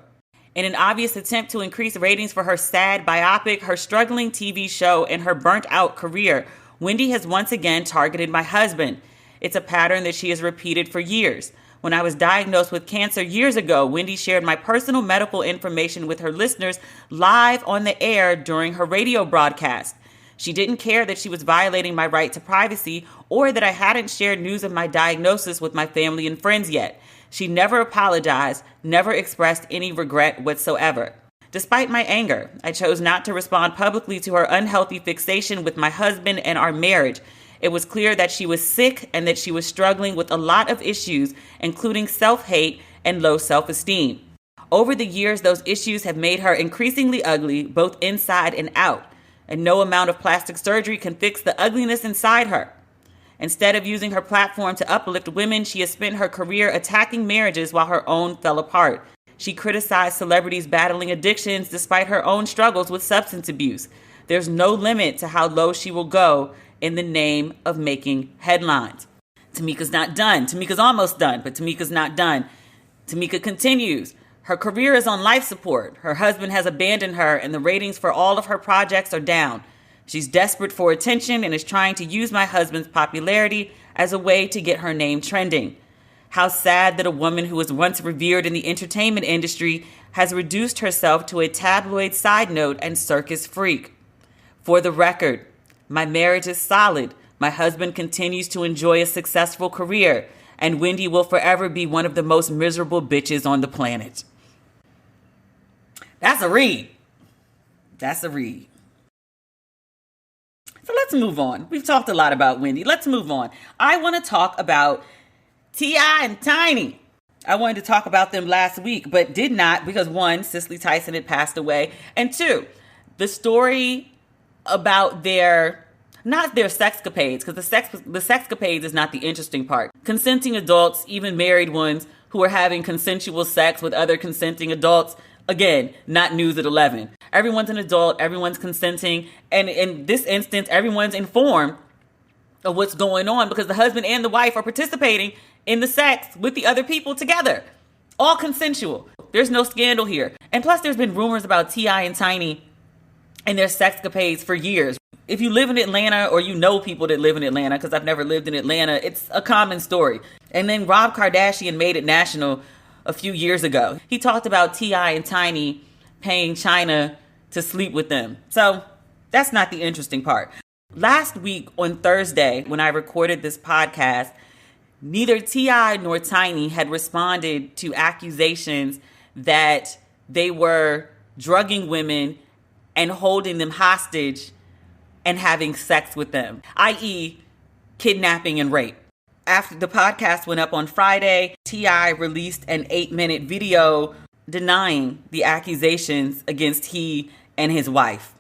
In an obvious attempt to increase ratings for her sad biopic, her struggling TV show, and her burnt-out career, Wendy has once again targeted my husband. It's a pattern that she has repeated for years. When I was diagnosed with cancer years ago, Wendy shared my personal medical information with her listeners live on the air during her radio broadcast. She didn't care that she was violating my right to privacy or that I hadn't shared news of my diagnosis with my family and friends yet. She never apologized, never expressed any regret whatsoever. Despite my anger, I chose not to respond publicly to her unhealthy fixation with my husband and our marriage. It was clear that she was sick and that she was struggling with a lot of issues, including self-hate and low self-esteem. Over the years, those issues have made her increasingly ugly, both inside and out, and no amount of plastic surgery can fix the ugliness inside her. Instead of using her platform to uplift women, she has spent her career attacking marriages while her own fell apart. She criticized celebrities battling addictions despite her own struggles with substance abuse. There's no limit to how low she will go in the name of making headlines. Tamika's not done. Tamika's almost done, but Tamika's not done. Tamika continues. Her career is on life support. Her husband has abandoned her, and the ratings for all of her projects are down. She's desperate for attention and is trying to use my husband's popularity as a way to get her name trending. How sad that a woman who was once revered in the entertainment industry has reduced herself to a tabloid side note and circus freak. For the record, my marriage is solid. My husband continues to enjoy a successful career, and Wendy will forever be one of the most miserable bitches on the planet. That's a read. That's a read. So let's move on. We've talked a lot about Wendy. Let's move on. I want to talk about T.I. and Tiny. I wanted to talk about them last week, but did not because one, Cicely Tyson had passed away, and two, the story about not their sexcapades, because the sexcapades is not the interesting part. Consenting adults, even married ones, who are having consensual sex with other consenting adults, again, not news at 11. Everyone's an adult, everyone's consenting, and in this instance, everyone's informed of what's going on because the husband and the wife are participating in the sex with the other people together. All consensual. There's no scandal here. And plus, there's been rumors about T.I. and Tiny and their sexcapades for years. If you live in Atlanta or you know people that live in Atlanta, because I've never lived in Atlanta, it's a common story. And then Rob Kardashian made it national a few years ago. He talked about T.I. and Tiny paying China to sleep with them. So that's not the interesting part. Last week on Thursday, when I recorded this podcast, neither T.I. nor Tiny had responded to accusations that they were drugging women and holding them hostage and having sex with them, i.e. kidnapping and rape. After the podcast went up on Friday, T.I. released an 8-minute video denying the accusations against he and his wife.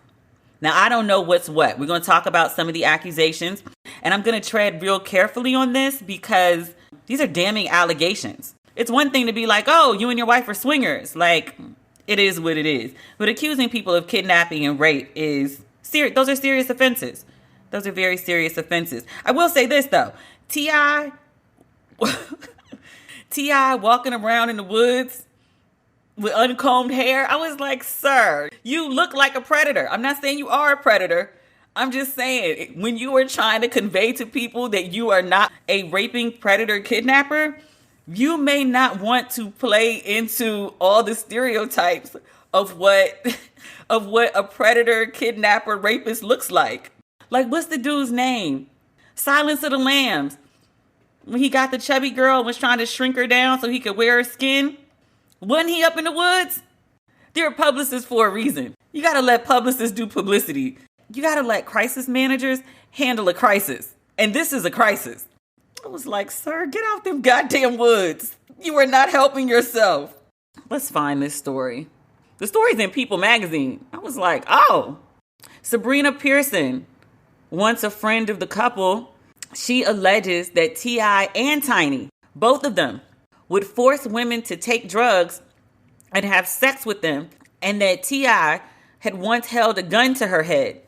Now, I don't know what's what. We're going to talk about some of the accusations, and I'm going to tread real carefully on this because these are damning allegations. It's one thing to be like, oh, you and your wife are swingers. Like, it is what it is. But accusing people of kidnapping and rape is serious. Those are serious offenses. Those are very serious offenses. I will say this, though. T.I. walking around in the woods with uncombed hair. I was like, sir, you look like a predator. I'm not saying you are a predator. I'm just saying when you are trying to convey to people that you are not a raping predator kidnapper, you may not want to play into all the stereotypes of what a predator kidnapper rapist looks like. Like, what's the dude's name? Silence of the Lambs. When he got the chubby girl and was trying to shrink her down so he could wear her skin. Wasn't he up in the woods? They're publicists for a reason. You got to let publicists do publicity. You got to let crisis managers handle a crisis. And this is a crisis. I was like, sir, get out them goddamn woods. You are not helping yourself. Let's find this story. The story's in People magazine. I was like, oh. Sabrina Pearson, once a friend of the couple, she alleges that T.I. and Tiny, both of them, would force women to take drugs and have sex with them, and that T.I. had once held a gun to her head.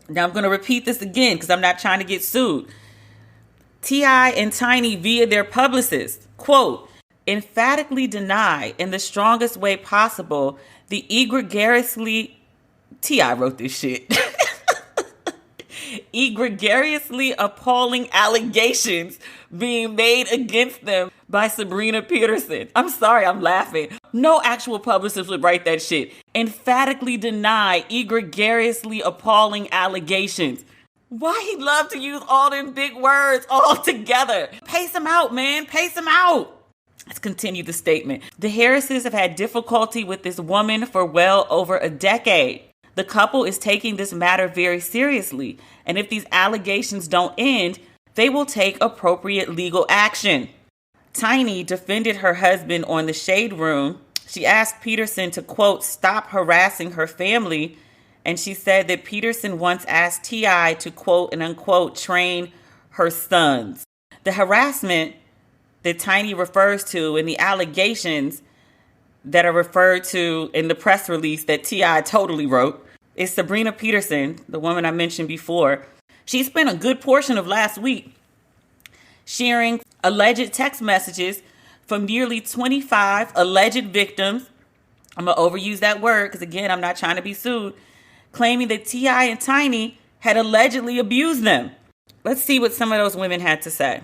Now I'm going to repeat this again because I'm not trying to get sued. T.I. and Tiny, via their publicist, quote, emphatically deny in the strongest way possible the egregiously, T.I. wrote this shit, egregiously appalling allegations being made against them by Sabrina Peterson. I'm sorry, I'm laughing. No actual publicist would write that shit. Emphatically deny egregiously appalling allegations. Why he love to use all them big words all together? Pace him out, man. Pace him out. Let's continue the statement. The Harrises have had difficulty with this woman for well over a decade. The couple is taking this matter very seriously, and if these allegations don't end, they will take appropriate legal action. Tiny defended her husband on the Shade Room. She asked Peterson to, quote, stop harassing her family, and she said that Peterson once asked T.I. to, quote and unquote, train her sons. The harassment that Tiny refers to and the allegations that are referred to in the press release that T.I. totally wrote is Sabrina Peterson, the woman I mentioned before. She spent a good portion of last week sharing alleged text messages from nearly 25 alleged victims. I'm going to overuse that word because, again, I'm not trying to be sued. Claiming that T.I. and Tiny had allegedly abused them. Let's see what some of those women had to say.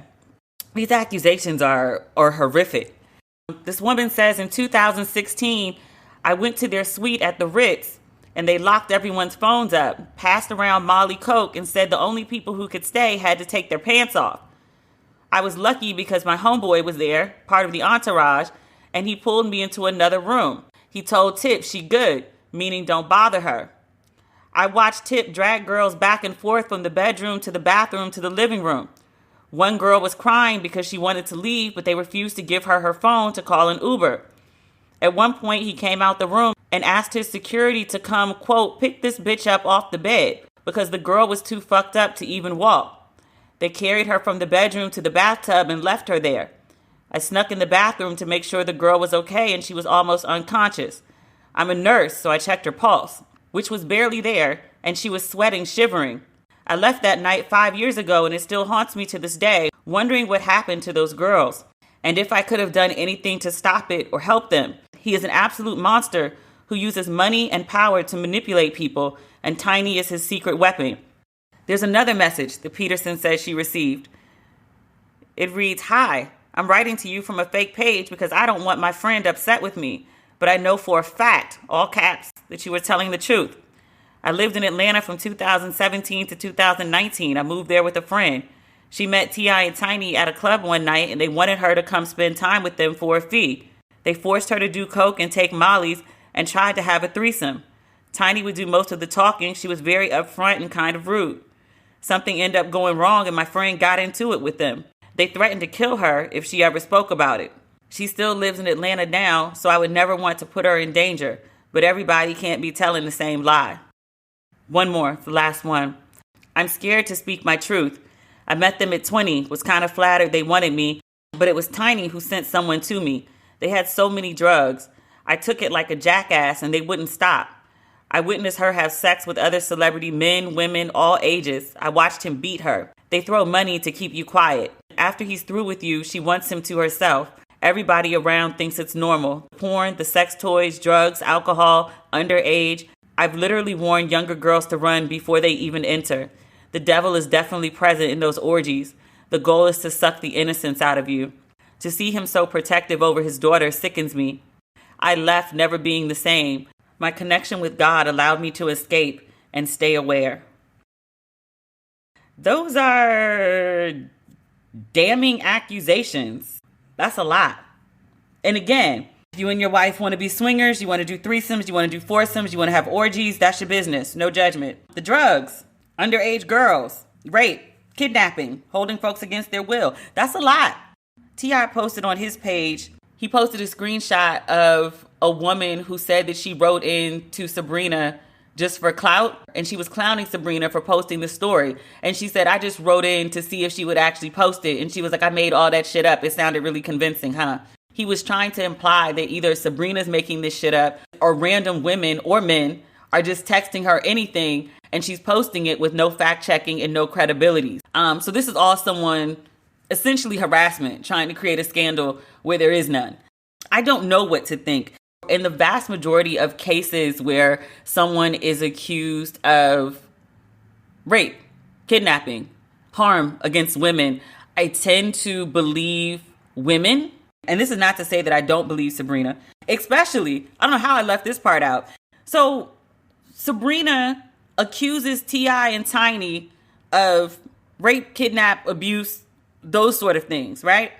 These accusations are horrific. This woman says in 2016, I went to their suite at the Ritz and they locked everyone's phones up, passed around Molly Coke, and said the only people who could stay had to take their pants off. I was lucky because my homeboy was there, part of the entourage, and he pulled me into another room. He told Tip she good, meaning don't bother her. I watched Tip drag girls back and forth from the bedroom to the bathroom to the living room. One girl was crying because she wanted to leave, but they refused to give her her phone to call an Uber. At one point, he came out the room and asked his security to come, quote, pick this bitch up off the bed because the girl was too fucked up to even walk. They carried her from the bedroom to the bathtub and left her there. I snuck in the bathroom to make sure the girl was okay and she was almost unconscious. I'm a nurse, so I checked her pulse, which was barely there, and she was sweating, shivering. I left that night 5 years ago and it still haunts me to this day, wondering what happened to those girls and if I could have done anything to stop it or help them. He is an absolute monster who uses money and power to manipulate people, and Tiny is his secret weapon. There's another message that Peterson says she received. It reads, hi, I'm writing to you from a fake page because I don't want my friend upset with me, but I know for a fact, all caps, that you were telling the truth. I lived in Atlanta from 2017 to 2019. I moved there with a friend. She met T.I. and Tiny at a club one night, and they wanted her to come spend time with them for a fee. They forced her to do coke and take mollies and tried to have a threesome. Tiny would do most of the talking. She was very upfront and kind of rude. Something ended up going wrong, and my friend got into it with them. They threatened to kill her if she ever spoke about it. She still lives in Atlanta now, so I would never want to put her in danger, but everybody can't be telling the same lie. One more, the last one. I'm scared to speak my truth. I met them at 20, was kind of flattered they wanted me, but it was Tiny who sent someone to me. They had so many drugs. I took it like a jackass and they wouldn't stop. I witnessed her have sex with other celebrity men, women, all ages. I watched him beat her. They throw money to keep you quiet. After he's through with you, she wants him to herself. Everybody around thinks it's normal. Porn, the sex toys, drugs, alcohol, underage. I've literally warned younger girls to run before they even enter. The devil is definitely present in those orgies. The goal is to suck the innocence out of you. To see him so protective over his daughter sickens me. I left never being the same. My connection with God allowed me to escape and stay aware. Those are damning accusations. That's a lot. And again, if you and your wife want to be swingers, you want to do threesomes, you want to do foursomes, you want to have orgies, that's your business. No judgment. The drugs, underage girls, rape, kidnapping, holding folks against their will. That's a lot. T.I. posted on his page, he posted a screenshot of a woman who said that she wrote in to Sabrina just for clout, and she was clowning Sabrina for posting the story. And she said, I just wrote in to see if she would actually post it. And she was like, I made all that shit up. It sounded really convincing, huh? He was trying to imply that either Sabrina's making this shit up or random women or men are just texting her anything and she's posting it with no fact checking and no credibility. So this is all someone essentially harassment, trying to create a scandal where there is none. I don't know what to think. In the vast majority of cases where someone is accused of rape, kidnapping, harm against women, I tend to believe women. And this is not to say that I don't believe Sabrina, especially, I don't know how I left this part out. So Sabrina accuses T.I. and Tiny of rape, kidnap, abuse, those sort of things, right?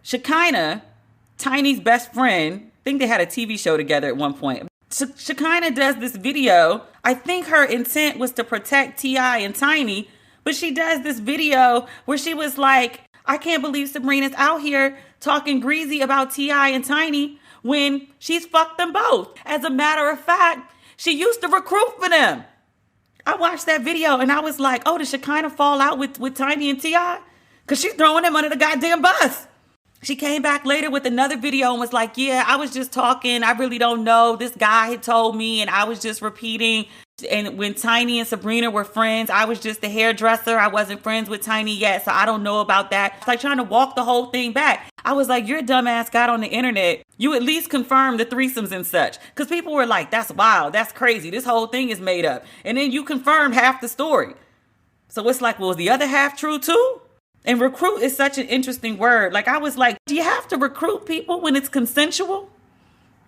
Shekinah Tiny's best friend. I think they had a TV show together at one point. Shekinah does this video. I think her intent was to protect T.I. and Tiny, but she does this video where she was like, I can't believe Sabrina's out here talking greasy about T.I. and Tiny when she's fucked them both. As a matter of fact, she used to recruit for them. I watched that video and I was like, oh, did Shekinah fall out with Tiny and T.I.? Because she's throwing them under the goddamn bus. She came back later with another video and was like, yeah, I was just talking. I really don't know. This guy had told me and I was just repeating. And when Tiny and Sabrina were friends, I was just the hairdresser. I wasn't friends with Tiny yet, so I don't know about that. It's like trying to walk the whole thing back. I was like, your dumbass got on the internet. You at least confirmed the threesomes and such. Because people were like, that's wild. That's crazy. This whole thing is made up. And then you confirmed half the story. So it's like, well, was the other half true too? And recruit is such an interesting word. Like, I was like, do you have to recruit people when it's consensual?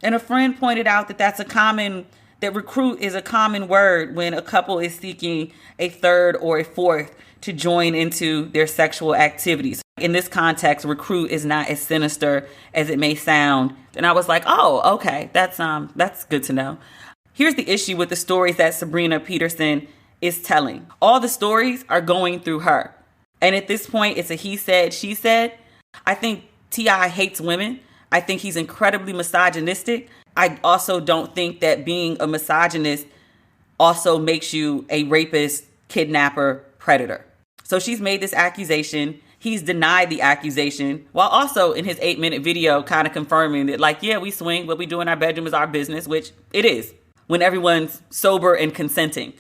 And a friend pointed out that recruit is a common word when a couple is seeking a third or a fourth to join into their sexual activities. In this context, recruit is not as sinister as it may sound. And I was like, oh, okay, that's good to know. Here's the issue with the stories that Sabrina Peterson is telling. All the stories are going through her. And at this point, it's a he said, she said. I think T.I. hates women. I think he's incredibly misogynistic. I also don't think that being a misogynist also makes you a rapist, kidnapper, predator. So she's made this accusation. He's denied the accusation while also in his 8-minute video kind of confirming that, like, yeah, we swing. What we do in our bedroom is our business, which it is when everyone's sober and consenting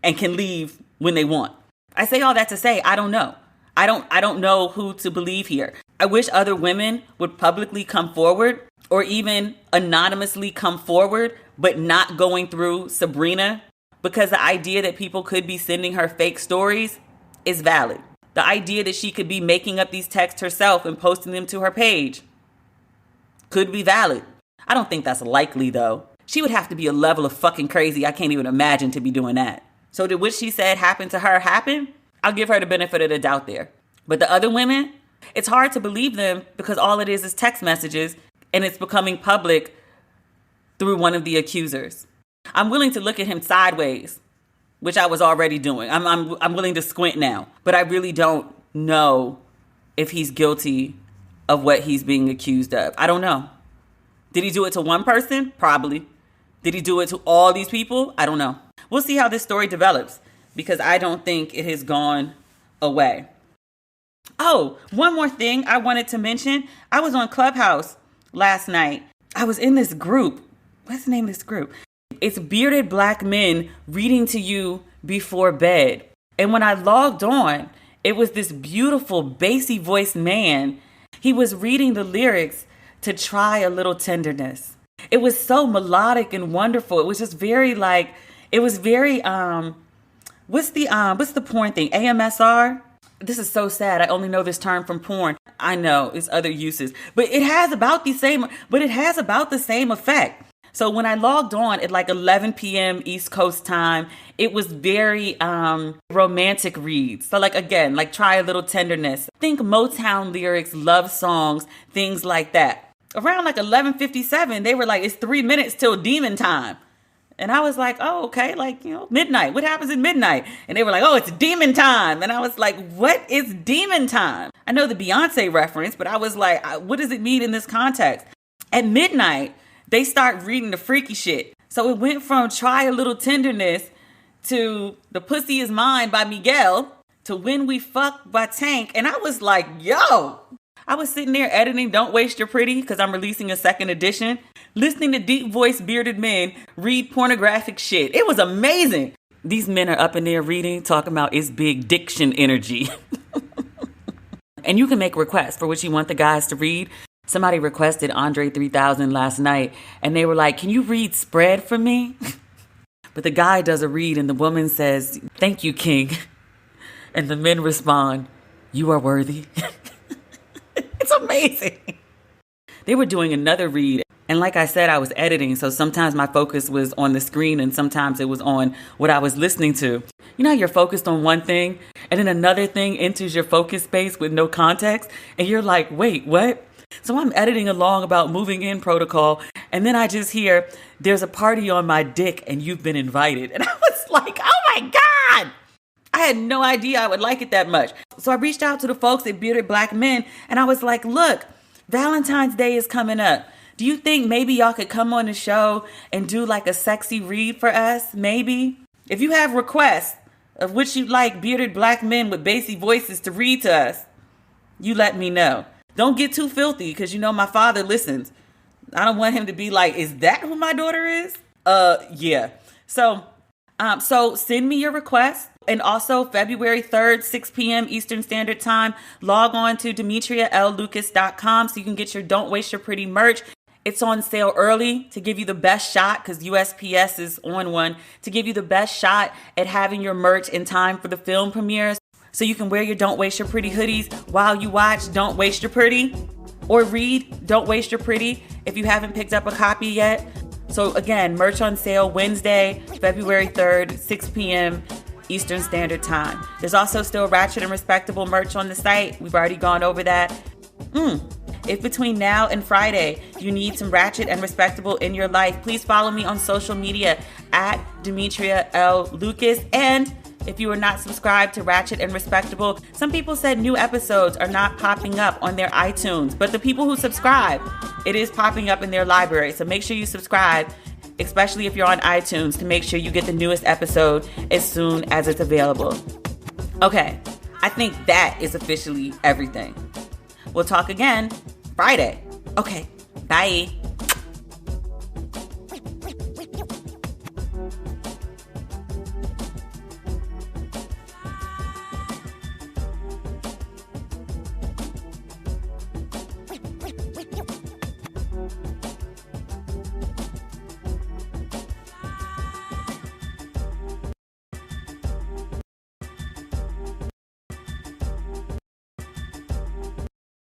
and can leave when they want. I say all that to say, I don't know. I don't know who to believe here. I wish other women would publicly come forward or even anonymously come forward, but not going through Sabrina, because the idea that people could be sending her fake stories is valid. The idea that she could be making up these texts herself and posting them to her page could be valid. I don't think that's likely, though. She would have to be a level of fucking crazy I can't even imagine to be doing that. So did what she said happen to her happen? I'll give her the benefit of the doubt there. But the other women, it's hard to believe them because all it is text messages and it's becoming public through one of the accusers. I'm willing to look at him sideways, which I was already doing. I'm willing to squint now, but I really don't know if he's guilty of what he's being accused of. I don't know. Did he do it to one person? Probably. Did he do it to all these people? I don't know. We'll see how this story develops because I don't think it has gone away. Oh, one more thing I wanted to mention. I was on Clubhouse last night. I was in this group. What's the name of this group? It's bearded black men reading to you before bed. And when I logged on, it was this beautiful, bassy voiced man. He was reading the lyrics to Try a Little Tenderness. It was so melodic and wonderful. It was just very what's the porn thing? AMSR? This is so sad. I only know this term from porn. I know it's other uses, but it has about the same effect. So when I logged on at 11 p.m. East Coast time, it was very romantic reads. So again, Try a Little Tenderness. Think Motown lyrics, love songs, things like that. Around 11:57, they were like, it's 3 minutes till demon time. And I was like, oh, okay, midnight. What happens at midnight? And they were like, oh, it's demon time. And I was like, what is demon time? I know the Beyonce reference, but I was like, what does it mean in this context? At midnight, they start reading the freaky shit. So it went from Try a Little Tenderness to The Pussy Is Mine by Miguel to When We Fuck by Tank. And I was like, yo. I was sitting there editing Don't Waste Your Pretty because I'm releasing a second edition, listening to deep voiced bearded men read pornographic shit. It was amazing. These men are up in there reading, talking about it's big Dicktion energy. And you can make requests for what you want the guys to read. Somebody requested Andre 3000 last night, and they were like, can you read Spread for me? But the guy does a read, and the woman says, thank you, King. And the men respond, you are worthy. It's amazing. They were doing another read. And like I said, I was editing. So sometimes my focus was on the screen and sometimes it was on what I was listening to. You know how you're focused on one thing and then another thing enters your focus space with no context. And you're like, wait, what? So I'm editing along about moving in protocol, and then I just hear, there's a party on my dick and you've been invited. And I was like, oh my God! I had no idea I would like it that much. So I reached out to the folks at Bearded Black Men, and I was like, look, Valentine's Day is coming up. Do you think maybe y'all could come on the show and do like a sexy read for us? Maybe. If you have requests of which you'd like bearded black men with bassy voices to read to us, you let me know. Don't get too filthy, because you know my father listens. I don't want him to be like, is that who my daughter is? Yeah. So send me your requests. And also February 3rd, 6 p.m. Eastern Standard Time, log on to DemetriaLLucas.com so you can get your Don't Waste Your Pretty merch. It's on sale early to give you the best shot, because USPS is on one, to give you the best shot at having your merch in time for the film premieres. So you can wear your Don't Waste Your Pretty hoodies while you watch Don't Waste Your Pretty, or read Don't Waste Your Pretty if you haven't picked up a copy yet. So again, merch on sale Wednesday, February 3rd, 6 p.m. Eastern Standard Time. There's also still Ratchet and Respectable merch on the site. We've already gone over that. If between now and Friday you need some Ratchet and Respectable in your life, please follow me on social media at Demetria L. Lucas. And if you are not subscribed to Ratchet and Respectable, some people said new episodes are not popping up on their iTunes, but the people who subscribe, it is popping up in their library. So make sure you subscribe, especially if you're on iTunes, to make sure you get the newest episode as soon as it's available. Okay, I think that is officially everything. We'll talk again Friday. Okay, bye.